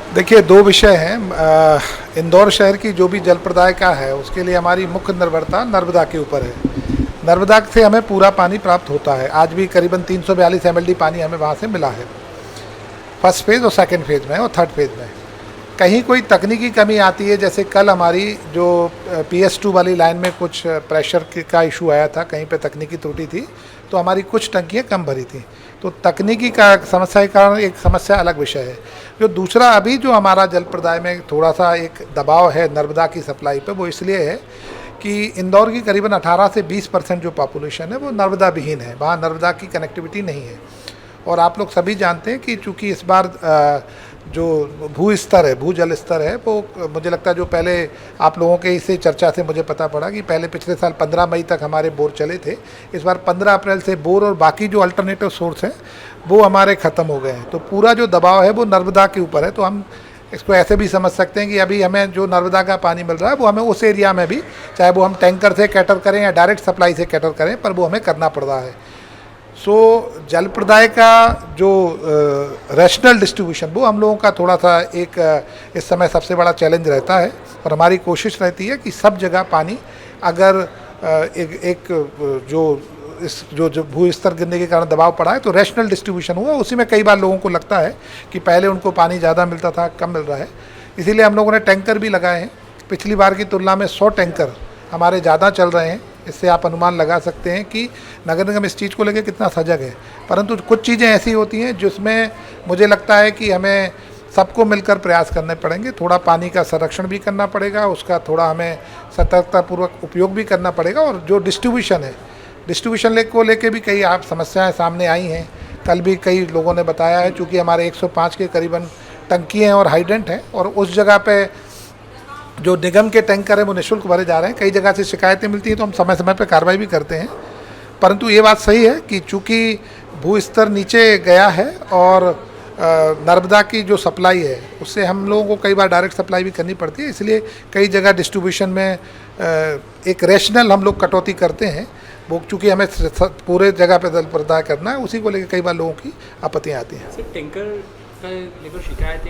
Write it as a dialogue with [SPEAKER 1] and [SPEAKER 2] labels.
[SPEAKER 1] देखिए, 2 विषय हैं। इंदौर शहर की जो भी जल प्रदायिका है उसके लिए हमारी मुख्य निर्भरता नर्मदा के ऊपर है। नर्मदा से हमें पूरा पानी प्राप्त होता है। आज भी करीबन 342 एमएलडी पानी हमें वहाँ से मिला है, फर्स्ट फेज़ और सेकंड फेज़ में और थर्ड फेज़ में। कहीं कोई तकनीकी कमी आती है, जैसे कल हमारी जो PS2 वाली लाइन में कुछ प्रेशर का इशू आया था, कहीं पे तकनीकी त्रुटि थी, तो हमारी कुछ टंकियाँ कम भरी थी। तो तकनीकी का समस्या के कारण एक समस्या अलग विषय है। जो दूसरा, अभी जो हमारा जल प्रदाय में थोड़ा सा एक दबाव है नर्मदा की सप्लाई पे, वो इसलिए है कि इंदौर की करीबन 18 से 20% जो पॉपुलेशन है वो नर्मदा विहीन है, वहाँ नर्मदा की कनेक्टिविटी नहीं है। और आप लोग सभी जानते हैं कि चूँकि इस बार जो भू स्तर है, भू जल स्तर है, वो मुझे लगता है जो पहले आप लोगों के इसे चर्चा से मुझे पता पड़ा कि पहले पिछले साल 15 मई तक हमारे बोर चले थे। इस बार 15 अप्रैल से बोर और बाकी जो अल्टरनेटिव सोर्स हैं वो हमारे ख़त्म हो गए हैं। तो पूरा जो दबाव है वो नर्मदा के ऊपर है। तो हम इसको ऐसे भी समझ सकते हैं कि अभी हमें जो नर्मदा का पानी मिल रहा है वो हमें उस एरिया में भी, चाहे वो हम टैंकर से कैटर करें या डायरेक्ट सप्लाई से कैटर करें, पर वो हमें करना पड़ रहा है। सो जल प्रदाय का जो रैशनल डिस्ट्रीब्यूशन, वो हम लोगों का थोड़ा सा एक इस समय सबसे बड़ा चैलेंज रहता है। और हमारी कोशिश रहती है कि सब जगह पानी, अगर जो भू स्तर गिरने के कारण दबाव पड़ा है तो रैशनल डिस्ट्रीब्यूशन हुआ। उसी में कई बार लोगों को लगता है कि पहले उनको पानी ज़्यादा मिलता था, कम मिल रहा है। इसीलिए हम लोगों ने टैंकर भी लगाए हैं। पिछली बार की तुलना में 100 टैंकर हमारे ज़्यादा चल रहे हैं। इससे आप अनुमान लगा सकते हैं कि नगर निगम इस चीज़ को लेकर कितना सजग है। परंतु कुछ चीज़ें ऐसी होती हैं जिसमें मुझे लगता है कि हमें सबको मिलकर प्रयास करने पड़ेंगे। थोड़ा पानी का संरक्षण भी करना पड़ेगा, उसका थोड़ा हमें सतर्कतापूर्वक उपयोग भी करना पड़ेगा। और जो डिस्ट्रीब्यूशन है, डिस्ट्रीब्यूशन को लेके भी कई आप समस्याएं सामने आई हैं। कल भी कई लोगों ने बताया है, चूँकि हमारे 105 के करीबन टंकियाँ और हाइडेंट हैं, और उस जगह पे जो निगम के टैंकर हैं वो निःशुल्क भरे जा रहे हैं। कई जगह से शिकायतें मिलती हैं तो हम समय समय पर कार्रवाई भी करते हैं। परंतु ये बात सही है कि चूँकि भू स्तर नीचे गया है और नर्मदा की जो सप्लाई है उससे हम लोगों को कई बार डायरेक्ट सप्लाई भी करनी पड़ती है। इसलिए कई जगह डिस्ट्रीब्यूशन में एक रैशनल हम लोग कटौती करते हैं। वो चूँकि हमें पूरे जगह पे जल प्रदाय करना है, उसी को लेकर कई बार लोगों की आपत्तियाँ आती हैं।
[SPEAKER 2] सर, टैंकर का लेकर शिकायत है